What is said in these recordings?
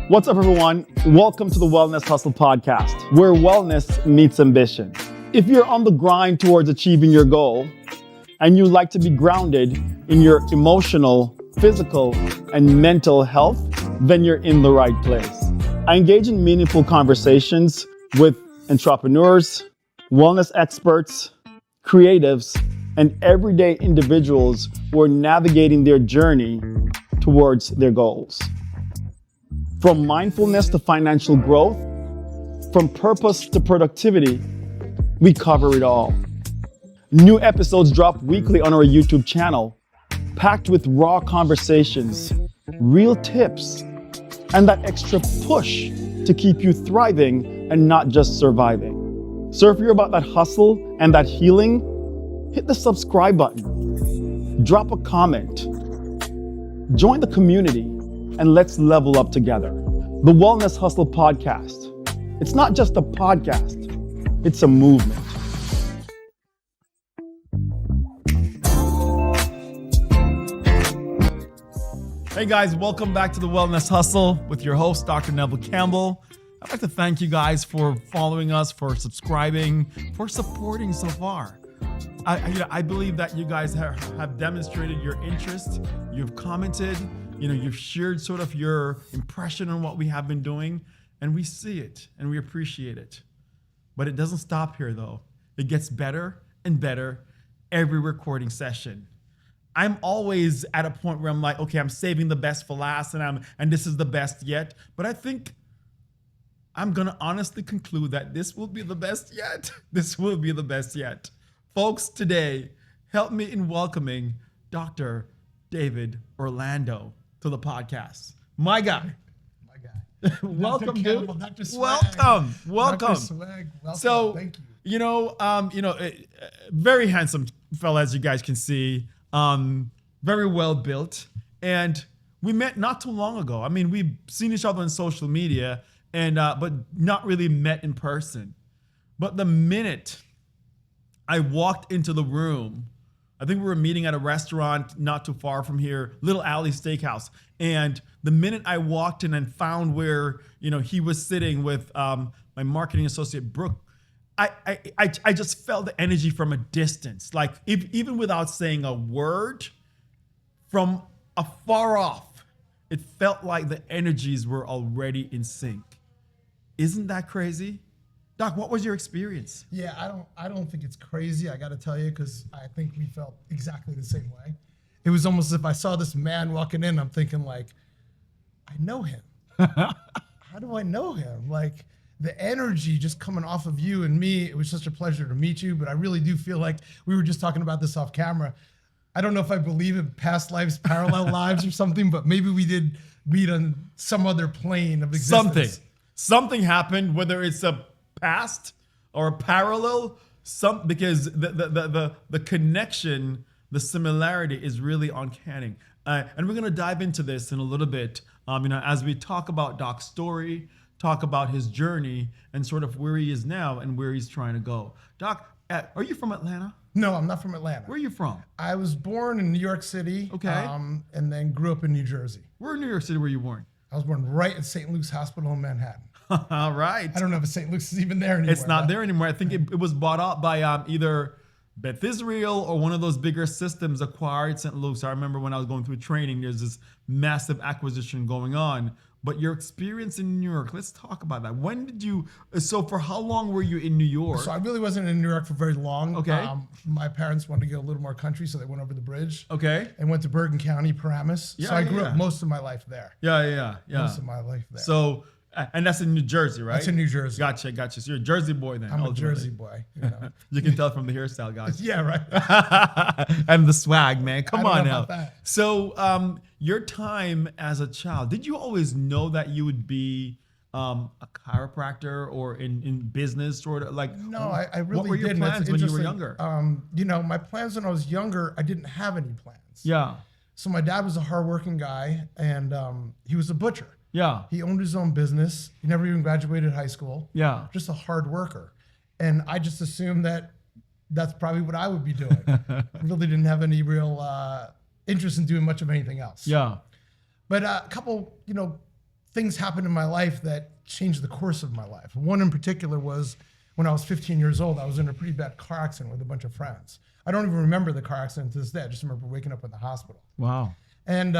What's up, everyone? Welcome to the Wellness Hustle podcast, where wellness meets ambition. If you're on the grind towards achieving your goal and you like to be grounded in your emotional, physical, and mental health, then you're in the right place. I engage in meaningful conversations with entrepreneurs, wellness experts, creatives, and everyday individuals who are navigating their journey towards their goals. From mindfulness to financial growth, from purpose to productivity, we cover it all. New episodes drop weekly on our YouTube channel, packed with raw conversations, real tips, and that extra push to keep you thriving and not just surviving. So if you're about that hustle and that healing, hit the subscribe button, drop a comment, join the community, and let's level up together. The Wellness Hustle podcast. It's not just a podcast, it's a movement. Hey guys, welcome back to the Wellness Hustle with your host, Dr. Neville Campbell. I'd like to thank you guys for following us, for subscribing, for supporting so far. I believe that you guys have demonstrated your interest. You've commented, you've shared sort of your impression on what we have been doing, and we see it and we appreciate it. But it doesn't stop here though. It gets better and better every recording session. I'm always at a point where I'm like, okay, I'm saving the best for last and this is the best yet. But I think I'm gonna honestly conclude that this will be the best yet. This will be the best yet. Folks, today, help me in welcoming Dr. David Orlando to the podcast. My guy. Welcome, Campbell, dude. Dr. Swag. Welcome. Dr. Swag, welcome. So, thank you. Very handsome fella, as you guys can see. Very well built. And we met not too long ago. I mean, we've seen each other on social media, and but not really met in person. But the minute I walked into the room, I think we were meeting at a restaurant not too far from here, Little Alley Steakhouse. And the minute I walked in and found where, he was sitting with my marketing associate, Brooke, I just felt the energy from a distance. Like even without saying a word, from afar off, it felt like the energies were already in sync. Isn't that crazy? Doc, what was your experience? Yeah, I don't think it's crazy, I got to tell you, because I think we felt exactly the same way. It was almost as if I saw this man walking in, I'm thinking like, I know him. How do I know him? Like the energy just coming off of you and me, it was such a pleasure to meet you, but I really do feel like we were just talking about this off camera. I don't know if I believe in past lives, parallel lives or something, but maybe we did meet on some other plane of existence. Something happened, whether it's a past or a parallel, because the connection, the similarity is really uncanny. And we're gonna dive into this in a little bit, as we talk about Doc's story, talk about his journey, and sort of where he is now and where he's trying to go. Doc, are you from Atlanta? No, I'm not from Atlanta. Where are you from? I was born in New York City, okay, and then grew up in New Jersey. Where in New York City were you born? I was born right at St. Luke's Hospital in Manhattan. All right. I don't know if St. Luke's is even there anymore. It's not there anymore. I think it was bought out by either Beth Israel or one of those bigger systems acquired St. Luke's. I remember when I was going through training, there's this massive acquisition going on. But your experience in New York, let's talk about that. So for how long were you in New York? So I really wasn't in New York for very long. Okay. My parents wanted to get a little more country, so they went over the bridge. Okay. And went to Bergen County, Paramus. So I grew up most of my life there. Yeah. Most of my life there. So, and that's in New Jersey, right? That's in New Jersey. Gotcha. So you're a Jersey boy then. I'm a Jersey boy. You can tell from the hairstyle, guys. Yeah, right. And the swag, man. Come on now. About that. So your time as a child, did you always know that you would be a chiropractor or in business sort of like? No, I really didn't. What were your plans when you were younger? My plans when I was younger, I didn't have any plans. Yeah. So my dad was a hardworking guy, and he was a butcher. Yeah. He owned his own business. He never even graduated high school. Yeah. Just a hard worker. And I just assumed that that's probably what I would be doing. I really didn't have any real interest in doing much of anything else. Yeah. But a couple, things happened in my life that changed the course of my life. One in particular was when I was 15 years old, I was in a pretty bad car accident with a bunch of friends. I don't even remember the car accident to this day. I just remember waking up in the hospital. Wow. And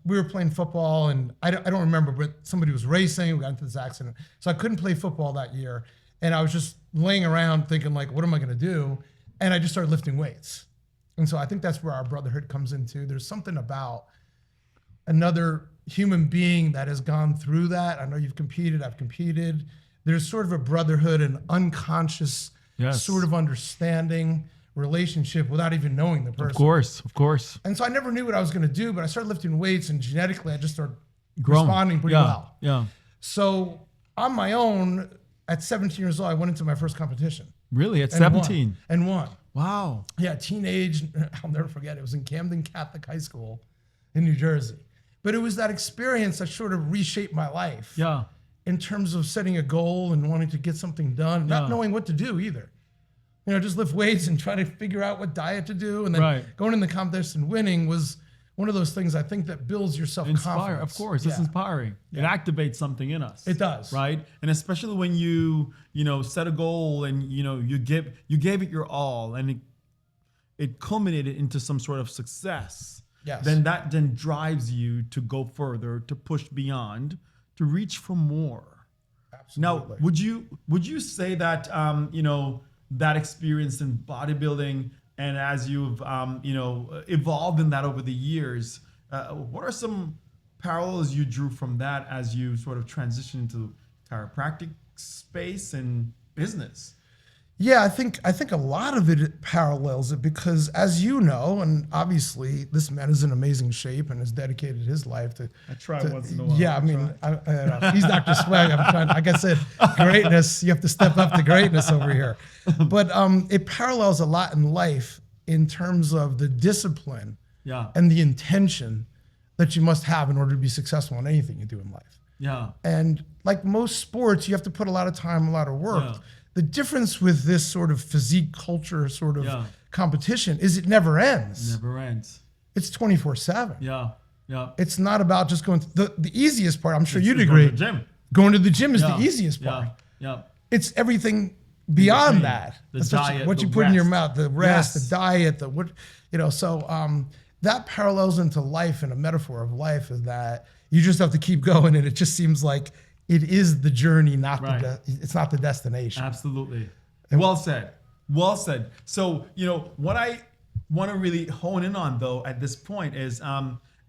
we were playing football, and I don't remember, but somebody was racing. We got into this accident. So I couldn't play football that year. And I was just laying around thinking, like, what am I going to do? And I just started lifting weights. And so I think that's where our brotherhood comes into. There's something about another human being that has gone through that. I know you've competed, I've competed. There's sort of a brotherhood and unconscious sort of understanding relationship without even knowing the person. Of course. And so I never knew what I was going to do, but I started lifting weights, and genetically I just started responding pretty well. Yeah. So on my own, at 17 years old, I went into my first competition. Really? At 17? And won. Wow. Yeah, teenage, I'll never forget. It was in Camden Catholic High School in New Jersey. But it was that experience that sort of reshaped my life. Yeah. In terms of setting a goal and wanting to get something done, not knowing what to do either. Just lift weights and try to figure out what diet to do. And then going in the contest and winning was one of those things I think that builds your self-confidence. Of course, it's inspiring. Yeah. It activates something in us. It does. Right? And especially when you set a goal and, you gave it your all and it culminated into some sort of success. Yes. Then that drives you to go further, to push beyond, to reach for more. Absolutely. Now, would you say that, that experience in bodybuilding, and as you've evolved in that over the years, what are some parallels you drew from that as you sort of transitioned into chiropractic space and business? Yeah, I think a lot of it parallels it because, as you know, and obviously this man is in amazing shape and has dedicated his life to. I try once in a while. Yeah, I mean, he's Dr. Swag. I'm trying. Like I said, greatness. You have to step up to greatness over here. But it parallels a lot in life in terms of the discipline and the intention that you must have in order to be successful in anything you do in life. Yeah. And like most sports, you have to put a lot of time, a lot of work. Yeah. The difference with this sort of physique culture sort of competition is it never ends. Never ends. It's 24/7. Yeah. Yeah. It's not about just going to the easiest part. I'm sure you'd agree. Going to the gym. Going to the gym is the easiest part. Yeah. It's everything beyond that. The diet, what you put in your mouth, the rest, the diet, So that parallels into life, and a metaphor of life is that you just have to keep going, and it just seems like it is the journey, not it's not the destination. Absolutely. Well said. Well said. So, what I want to really hone in on though at this point is,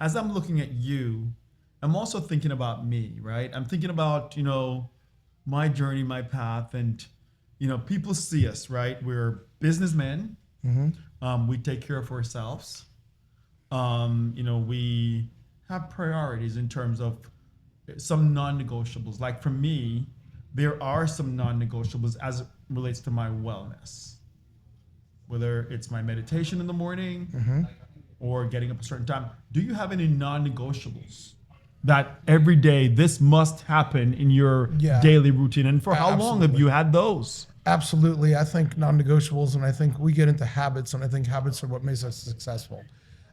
as I'm looking at you, I'm also thinking about me, right? I'm thinking about, my journey, my path, and, people see us, right? We're businessmen. Mm-hmm. We take care of ourselves. We have priorities in terms of some non-negotiables. Like for me, there are some non-negotiables as it relates to my wellness. Whether it's my meditation in the morning or getting up a certain time. Do you have any non-negotiables that every day this must happen in your daily routine? And for how long have you had those? Absolutely. I think non-negotiables, and I think we get into habits, and I think habits are what makes us successful.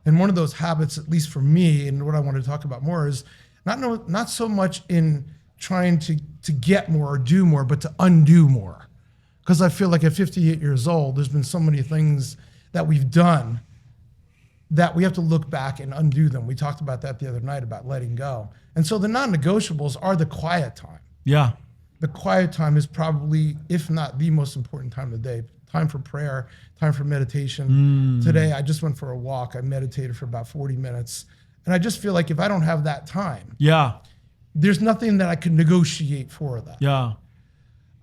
And one of those habits, at least for me, and what I want to talk about more is not so much in trying to get more or do more, but to undo more. Because I feel like at 58 years old, there's been so many things that we've done that we have to look back and undo them. We talked about that the other night, about letting go. And so the non-negotiables are the quiet time. Yeah. The quiet time is probably, if not the most important time of the day. Time for prayer, time for meditation. Today, I just went for a walk. I meditated for about 40 minutes. And I just feel like if I don't have that time, there's nothing that I can negotiate for that. Yeah.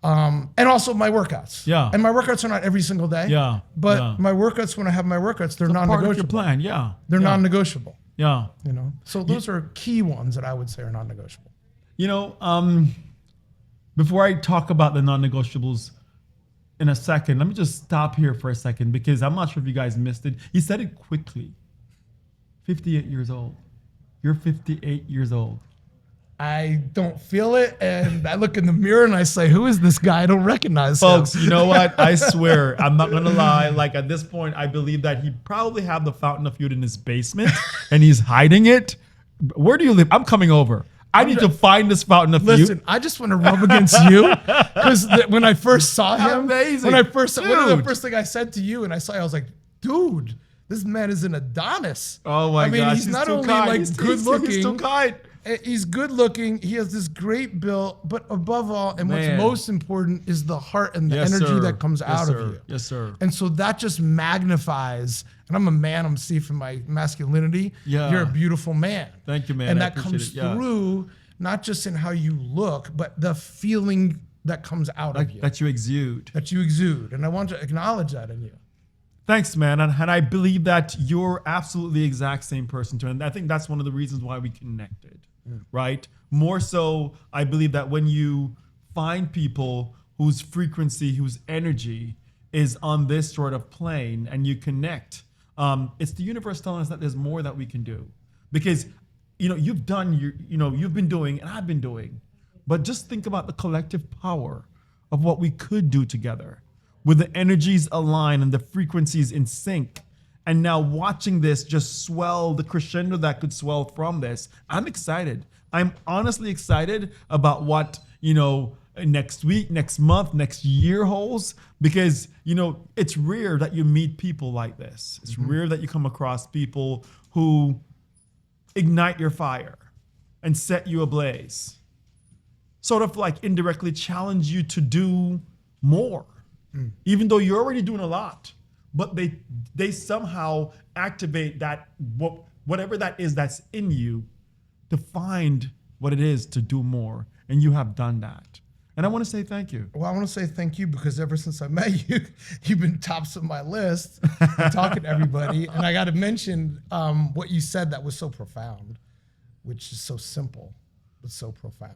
And also my workouts. Yeah. And my workouts are not every single day. Yeah. But my workouts, when I have my workouts, they're non-negotiable. Part of your plan. Yeah. They're non-negotiable. Yeah. So those are key ones that I would say are non-negotiable. Before I talk about the non-negotiables in a second, let me just stop here for a second because I'm not sure if you guys missed it. He said it quickly. 58 years old. You're 58 years old. I don't feel it, and I look in the mirror and I say, who is this guy? I don't recognize Folks, him. you know what? I swear, I'm not going to lie. Like at this point, I believe that he probably have the fountain of youth in his basement and he's hiding it. Where do you live? I'm coming over. I need to find this fountain of youth. Listen, I just want to rub against you because when I first saw him, Amazing. one of the first thing I said to you and I saw you, I was like, dude, this man is an Adonis. Oh my gosh, he's not only like good looking. He's too kind. He's good looking. He has this great build, but above all, and what's most important is the heart and the energy that comes out of you. Yes, sir. And so that just magnifies. And I'm a man. I'm Steve from my masculinity. Yeah. You're a beautiful man. Thank you, man. And that comes through not just in how you look, but the feeling that comes out of you. That you exude. That you exude. And I want to acknowledge that in you. Thanks, man. And I believe that you're absolutely the exact same person too. And I think that's one of the reasons why we connected. Right? More so, I believe that when you find people whose frequency, whose energy is on this sort of plane and you connect, it's the universe telling us that there's more that we can do. Because, you've been doing and I've been doing, but just think about the collective power of what we could do together with the energies aligned and the frequencies in sync. And now watching this just swell, the crescendo that could swell from this, I'm excited. I'm honestly excited about what, next week, next month, next year holds, because, it's rare that you meet people like this. It's rare that you come across people who ignite your fire and set you ablaze, sort of like indirectly challenge you to do more, even though you're already doing a lot. But they somehow activate that whatever that is that's in you to find what it is to do more. And you have done that. And I want to say thank you. Well, I want to say thank you because ever since I met you, you've been tops of my list talking to everybody. And I got to mention what you said that was so profound, which is so simple, but so profound.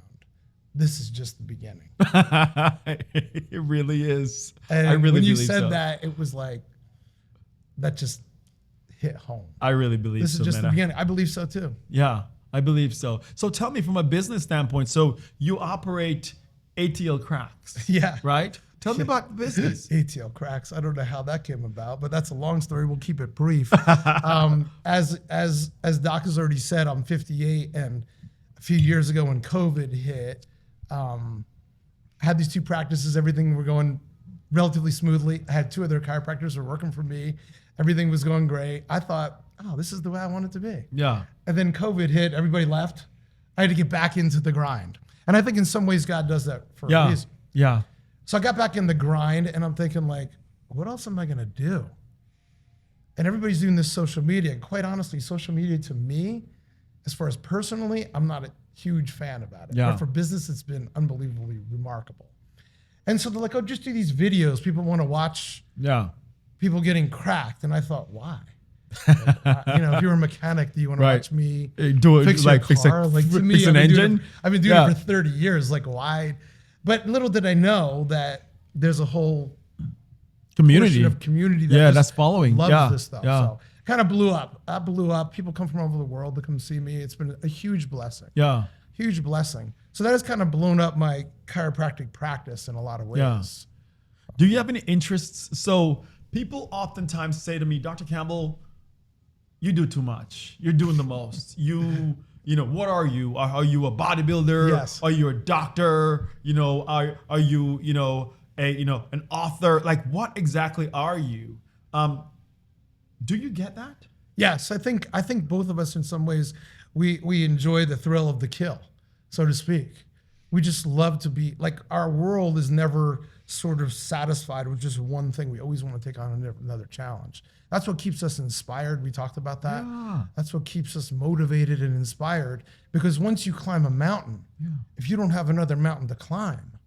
This is just the beginning. It really is. And I really when you believe said so. that, it was like, that just hit home. I really believe This so. is just man. the beginning. I believe so too. Yeah, I believe so. So tell me from a business standpoint, so you operate ATL Cracks. Yeah. Right? Tell me about business. ATL Cracks. I don't know how that came about, but that's a long story. We'll keep it brief. As Doc has already said, I'm 58, and a few years ago when COVID hit, I had these two practices. Everything were going relatively smoothly. I had two other chiropractors who were working for me. Everything was going great. I thought, oh, this is the way I want it to be. Yeah. And then COVID hit, everybody left. I had to get back into the grind. And I think in some ways God does that for a reason. Yeah. So I got back in the grind and I'm thinking like, what else am I gonna do? And everybody's doing this social media. And quite honestly, social media to me, as far as personally, I'm not a huge fan about it. Yeah. But for business, it's been unbelievably remarkable. And so they're like, oh, just do these videos. People wanna watch people getting cracked. And I thought, why? Like, if you're a mechanic, do you want to watch me do it fix like your car? fix To me, an engine? I've been doing it for 30 years. Like, why? But little did I know that there's a whole community of community that that's following. loves this stuff. So kind of blew up. That blew up. People come from all over the world to come see me. It's been a huge blessing. Yeah. Huge blessing. So that has kind of blown up my chiropractic practice in a lot of ways. Yeah. Do you have any interests? So people oftentimes say to me, Dr. Campbell, you do too much. You're doing the most. What are you? Are you a bodybuilder? Yes. Are you a doctor? Are you, an author? Like, what exactly are you? Do you get that? Yes, I think both of us in some ways we enjoy the thrill of the kill, so to speak. We just love to be like, our world is never sort of satisfied with just one thing. We always want to take on another challenge. That's what keeps us inspired. We talked about that. Yeah. That's what keeps us motivated and inspired, because once you climb a mountain, if you don't have another mountain to climb,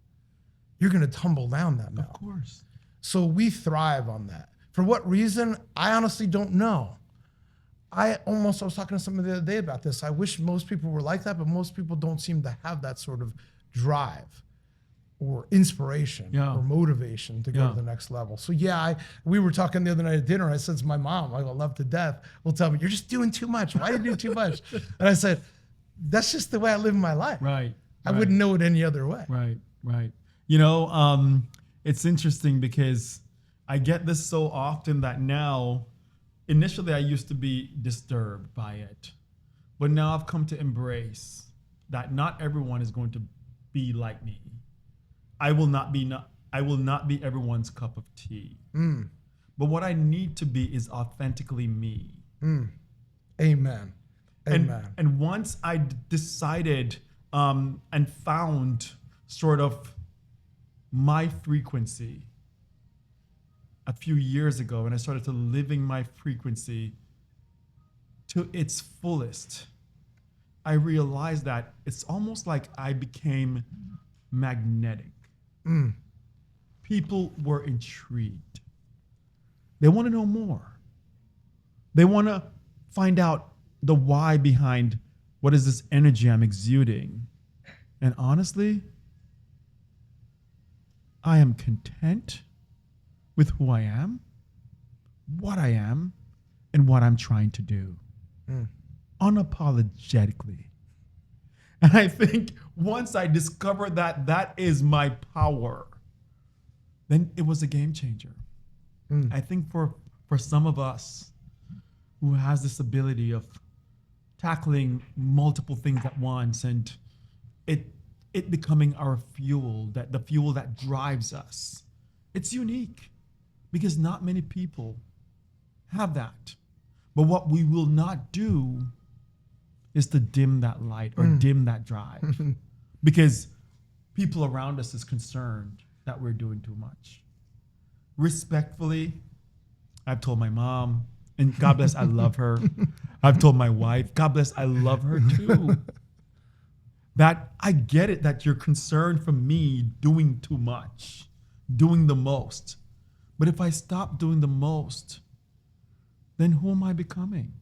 you're going to tumble down that mountain. Of course. So we thrive on that. For what reason? I honestly don't know. I was talking to somebody the other day about this. I wish most people were like that, but most people don't seem to have that sort of drive or inspiration or motivation to go to the next level. So we were talking the other night at dinner. I said to my mom, I love to death, will tell me, you're just doing too much. Why do you do too much? And I said, that's just the way I live my life. Right. I wouldn't know it any other way. Right. It's interesting because I get this so often that now, initially I used to be disturbed by it. But now I've come to embrace that not everyone is going to be like me. I will not be everyone's cup of tea. But what I need to be is authentically me. Amen. And once I decided and found sort of my frequency a few years ago, and I started to living my frequency to its fullest, I realized that it's almost like I became magnetic. People were intrigued. They want to know more. They want to find out the why behind what is this energy I'm exuding. And honestly, I am content with who I am, what I am, and what I'm trying to do. Unapologetically. And I think once I discovered that that is my power, then it was a game changer. I think for some of us who has this ability of tackling multiple things at once and it becoming our fuel, that the fuel that drives us, it's unique because not many people have that. But what we will not do is to dim that light or dim that drive because people around us is concerned that we're doing too much. Respectfully, I've told my mom, and God bless, I love her. I've told my wife, God bless, I love her too. That I get it that you're concerned for me doing too much, doing the most. But if I stop doing the most, then who am I becoming?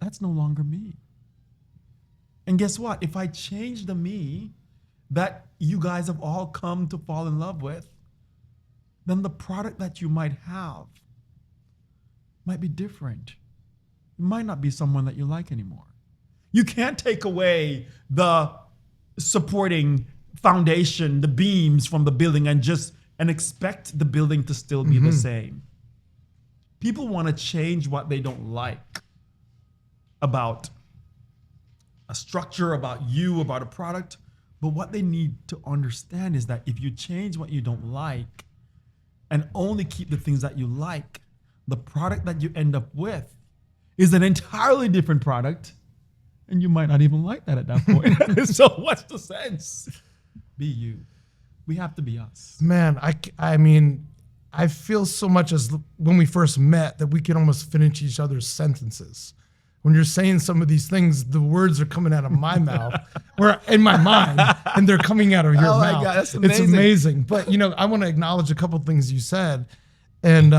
That's no longer me. And guess what? If I change the me that you guys have all come to fall in love with, then the product that you might have might be different. It might not be someone that you like anymore. You can't take away the supporting foundation, the beams from the building and expect the building to still be the same. People want to change what they don't like about a structure, about you, about a product. But what they need to understand is that if you change what you don't like and only keep the things that you like, the product that you end up with is an entirely different product. And you might not even like that at that point. So what's the sense? Be you. We have to be us. Man, I mean, I feel so much as when we first met that we could almost finish each other's sentences. When you're saying some of these things, the words are coming out of my mouth or in my mind, and they're coming out of your mouth. My God, that's amazing. It's amazing. But, I want to acknowledge a couple of things you said. And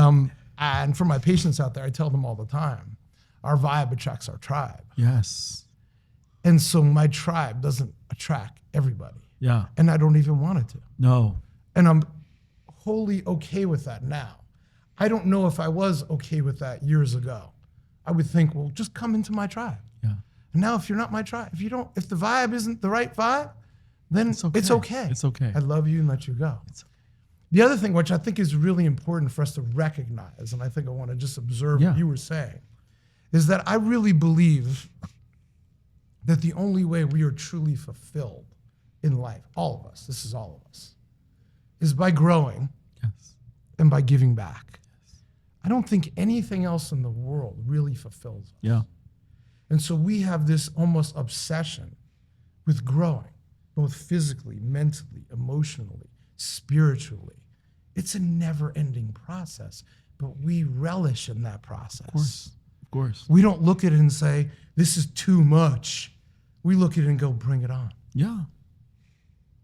for my patients out there, I tell them all the time, our vibe attracts our tribe. Yes. And so my tribe doesn't attract everybody. Yeah. And I don't even want it to. No. And I'm wholly okay with that now. I don't know if I was okay with that years ago. I would think, well, just come into my tribe. Yeah. And now if you're not my tribe, if the vibe isn't the right vibe, then it's okay. It's okay. I love you and let you go. The other thing, which I think is really important for us to recognize, and I think I want to just observe what you were saying, is that I really believe that the only way we are truly fulfilled in life, all of us, this is all of us, is by growing and by giving back. Yes. I don't think anything else in the world really fulfills us. Yeah. And so we have this almost obsession with growing, both physically, mentally, emotionally, spiritually. It's a never-ending process, but we relish in that process. Of course. We don't look at it and say, this is too much. We look at it and go, bring it on. Yeah.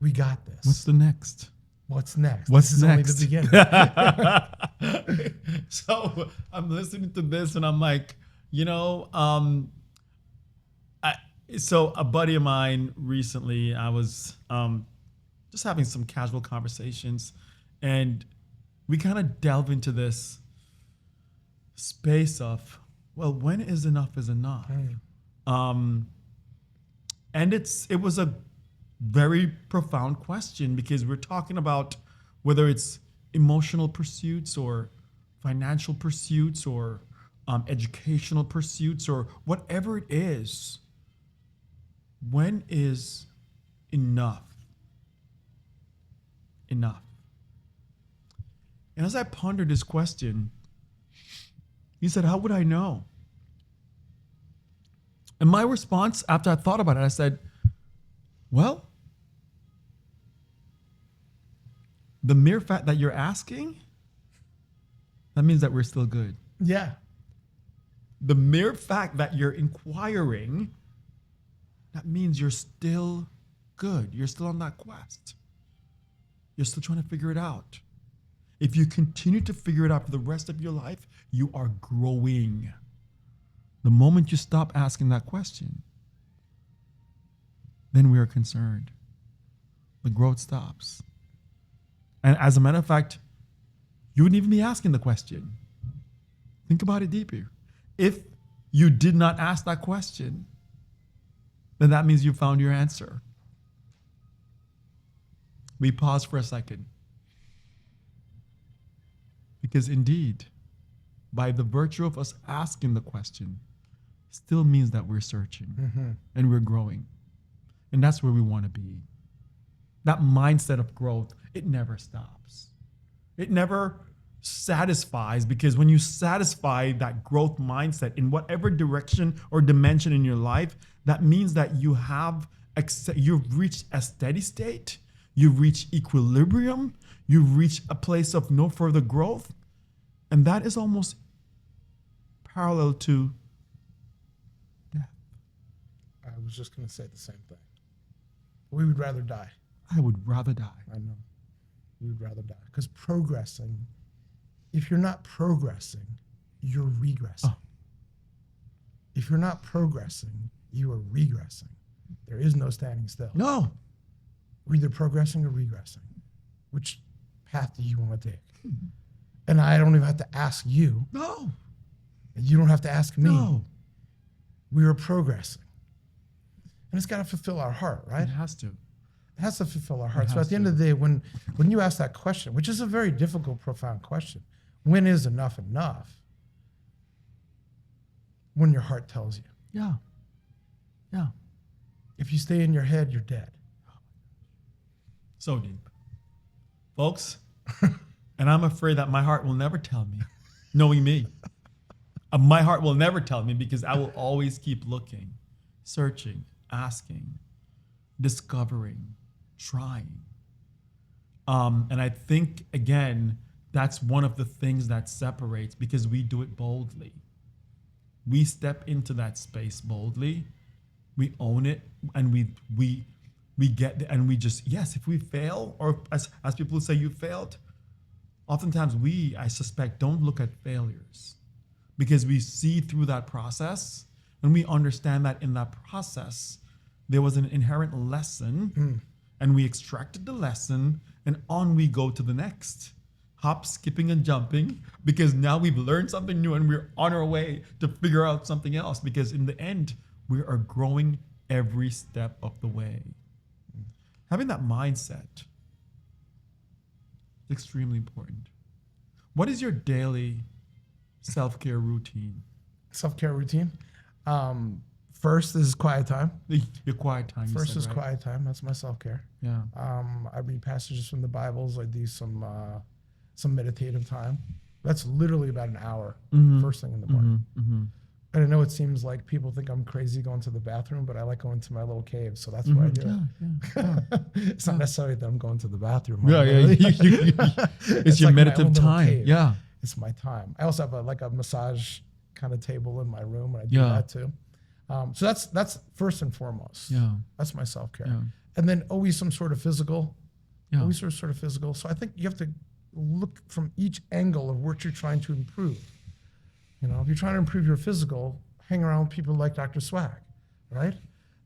We got this. What's the next? What's next? What's this is next? Only the beginning. So I'm listening to this and I'm like, so a buddy of mine recently, I was just having some casual conversations and we kind of delve into this space of, well, when is enough is enough? And it was a very profound question because we're talking about whether it's emotional pursuits or financial pursuits or educational pursuits, or whatever it is, when is enough? Enough. And as I pondered this question, he said, how would I know? And my response after I thought about it, I said, well, the mere fact that you're asking, that means that we're still good. Yeah. The mere fact that you're inquiring, that means you're still good. You're still on that quest. You're still trying to figure it out. If you continue to figure it out for the rest of your life, you are growing. The moment you stop asking that question, then we are concerned. The growth stops. And as a matter of fact, you wouldn't even be asking the question. Think about it deeper. If you did not ask that question, then that means you found your answer. We pause for a second. Because indeed, by the virtue of us asking the question, still means that we're searching and we're growing. And that's where we want to be. That mindset of growth, it never stops. It never satisfies, because when you satisfy that growth mindset in whatever direction or dimension in your life, that means that you've reached a steady state, you've reached equilibrium, you've reached a place of no further growth, and that is almost parallel to death. I was just going to say the same thing. We would rather die. I would rather die. I know. We would rather die. Because progressing, if you're not progressing, you're regressing. Oh. If you're not progressing, you are regressing. There is no standing still. No. We're either progressing or regressing. Which path do you want to take? And I don't even have to ask you. No. And you don't have to ask me. No. We are progressing. And it's got to fulfill our heart, right? It has to. It has to fulfill our heart. So at the end of the day, when you ask that question, which is a very difficult, profound question, when is enough enough? When your heart tells you. Yeah. Yeah. If you stay in your head, you're dead. So deep. Folks, and I'm afraid that my heart will never tell me, knowing me. My heart will never tell me, because I will always keep looking, searching, asking, discovering, trying. And I think, again, that's one of the things that separates, because we do it boldly. We step into that space boldly. We own it, and we get, and we just, yes, if we fail, or as people say, you failed, oftentimes I suspect, don't look at failures, because we see through that process, and we understand that in that process, there was an inherent lesson, and we extracted the lesson, and on we go to the next. Hop, skipping, and jumping, because now we've learned something new, and we're on our way to figure out something else, because in the end, we are growing every step of the way. Having that mindset is extremely important. What is your daily self-care routine? Self-care routine? First is quiet time. Your quiet time. First is quiet time. That's my self-care. Yeah. I read passages from the Bibles. I do some meditative time. That's literally about an hour, first thing in the morning. And I know it seems like people think I'm crazy going to the bathroom, but I like going to my little cave, so that's where I do it. It's not necessarily that I'm going to the bathroom. It's your like meditative time. Cave. Yeah. It's my time. I also have a massage kind of table in my room, and I do that too. So that's first and foremost. Yeah. That's my self-care. Yeah. And then always some sort of physical. Yeah. Always sort of physical. So I think you have to look from each angle of what you're trying to improve. You know, if you're trying to improve your physical, hang around with people like Dr. Swag, right?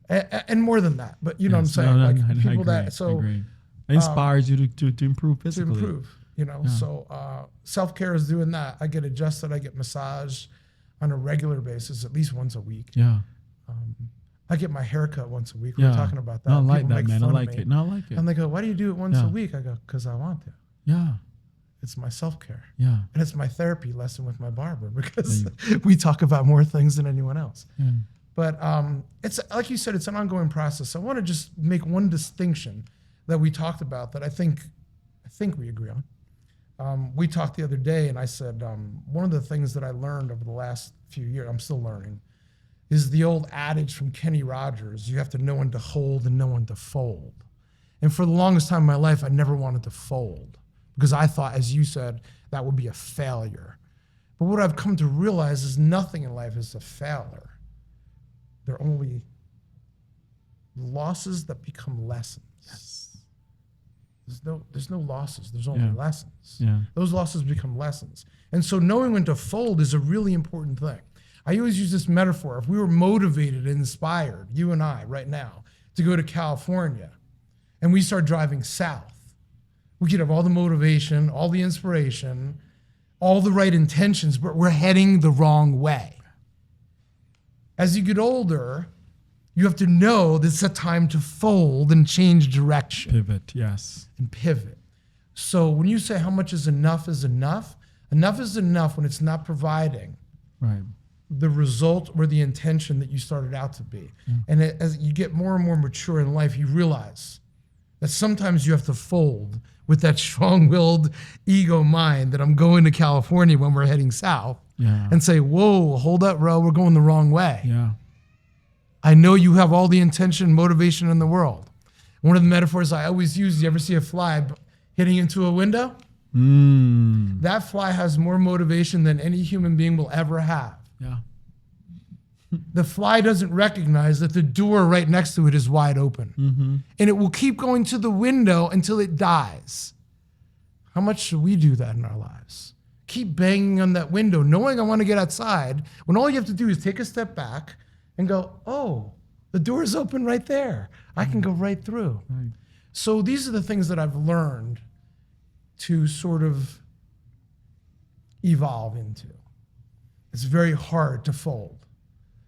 And more than that, but you know what I'm saying? People that, so. I agree. It inspires you to improve physically. To improve, you know, so self-care is doing that. I get adjusted, I get massage on a regular basis, at least once a week. Yeah. I get my hair cut once a week. We were talking about that. I like that, man. I like it. No, I like it. And they go, why do you do it once a week? I go, because I want to. Yeah. It's my self-care. Yeah. And it's my therapy lesson with my barber because we talk about more things than anyone else. Yeah. But it's like you said, it's an ongoing process. I want to just make one distinction that we talked about that I think we agree on. We talked the other day, and I said one of the things that I learned over the last few years, I'm still learning, is the old adage from Kenny Rogers: you have to know when to hold and know when to fold. And for the longest time in my life, I never wanted to fold because I thought, as you said, that would be a failure. But what I've come to realize is nothing in life is a failure. They're only losses that become lessons. Yes. There's no losses. There's only lessons. Yeah. Those losses become lessons. And so knowing when to fold is a really important thing. I always use this metaphor. If we were motivated and inspired, you and I right now, to go to California, and we start driving south, we could have all the motivation, all the inspiration, all the right intentions, but we're heading the wrong way. As you get older, you have to know that it's a time to fold and change direction. Pivot, yes. And pivot. So when you say how much is enough is enough is enough when it's not providing the result or the intention that you started out to be. Yeah. And as you get more and more mature in life, you realize that sometimes you have to fold with that strong-willed ego mind that I'm going to California when we're heading south. Yeah. And say, whoa, hold up, bro, we're going the wrong way. Yeah. I know you have all the intention and motivation in the world. One of the metaphors I always use, you ever see a fly hitting into a window? That fly has more motivation than any human being will ever have. Yeah. The fly doesn't recognize that the door right next to it is wide open. Mm-hmm. And it will keep going to the window until it dies. How much should we do that in our lives? Keep banging on that window, knowing I want to get outside, when all you have to do is take a step back and go, oh, the door is open right there. I can go right through. Right. So these are the things that I've learned to sort of evolve into. It's very hard to fold.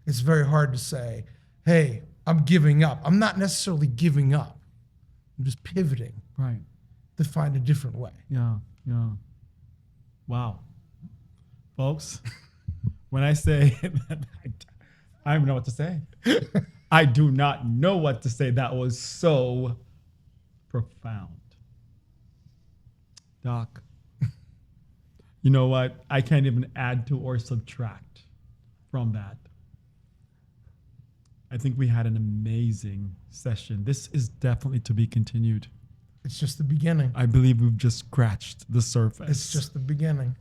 It's very hard to say, hey, I'm giving up. I'm not necessarily giving up. I'm just pivoting to find a different way. Yeah, yeah. Wow. Folks, when I say that, I don't know what to say. I do not know what to say. That was so profound. Doc, you know what? I can't even add to or subtract from that. I think we had an amazing session. This is definitely to be continued. It's just the beginning. I believe we've just scratched the surface. It's just the beginning.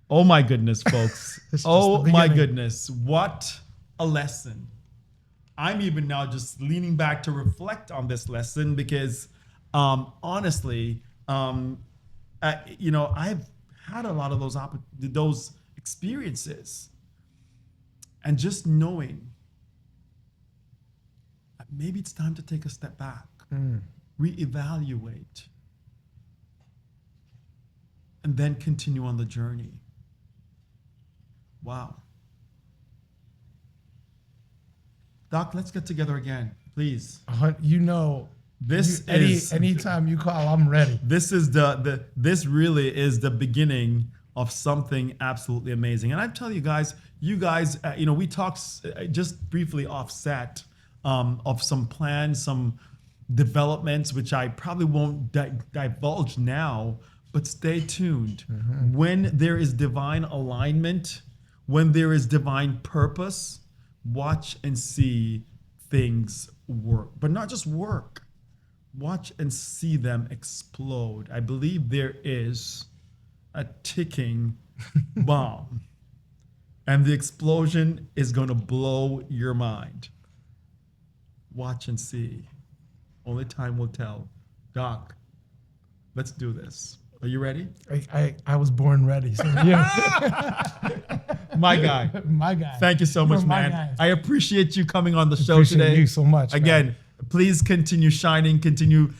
Oh my goodness, folks. Oh my goodness. What a lesson. I'm even now just leaning back to reflect on this lesson because honestly, I've had a lot of those experiences. And just knowing that maybe it's time to take a step back. Reevaluate, and then continue on the journey. Wow. Doc, let's get together again, please. Anytime you call, I'm ready. This is this really is the beginning of something absolutely amazing. And I tell you guys, we talked just briefly offset of some plans, some developments, which I probably won't divulge now, but stay tuned. Mm-hmm. When there is divine alignment, when there is divine purpose, watch and see things work. But not just work, watch and see them explode. I believe there is a ticking bomb, and the explosion is going to blow your mind. Watch and see. Only time will tell. Doc, let's do this. Are you ready? I was born ready. So yeah. My guy. My guy. Thank you so much, man. Guy. I appreciate you coming on the show today. Appreciate you so much. Again, man. Please continue shining, continue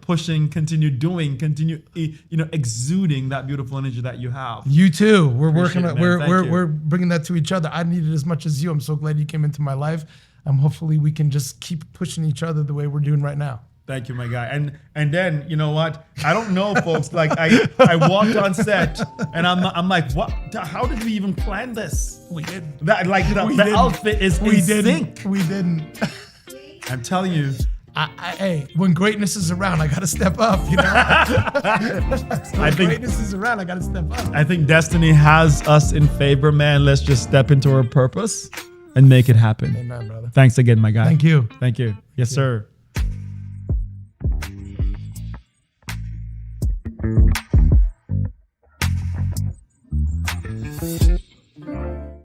pushing, continue doing, continue exuding that beautiful energy that you have. You too. We're working on we're bringing that to each other. I need it as much as you. I'm so glad you came into my life. Hopefully we can just keep pushing each other the way we're doing right now. Thank you, my guy. And then, you know what? I don't know, folks. Like I walked on set and I'm like, what? How did we even plan this? We didn't. The outfit is in sync. We didn't. I'm telling you. Hey, when greatness is around, I gotta step up. You know. When greatness is around, I gotta step up. I think destiny has us in favor, man. Let's just step into our purpose and make it happen. Amen, brother. Thanks again, my guy. Thank you. Thank you. Yes, sir.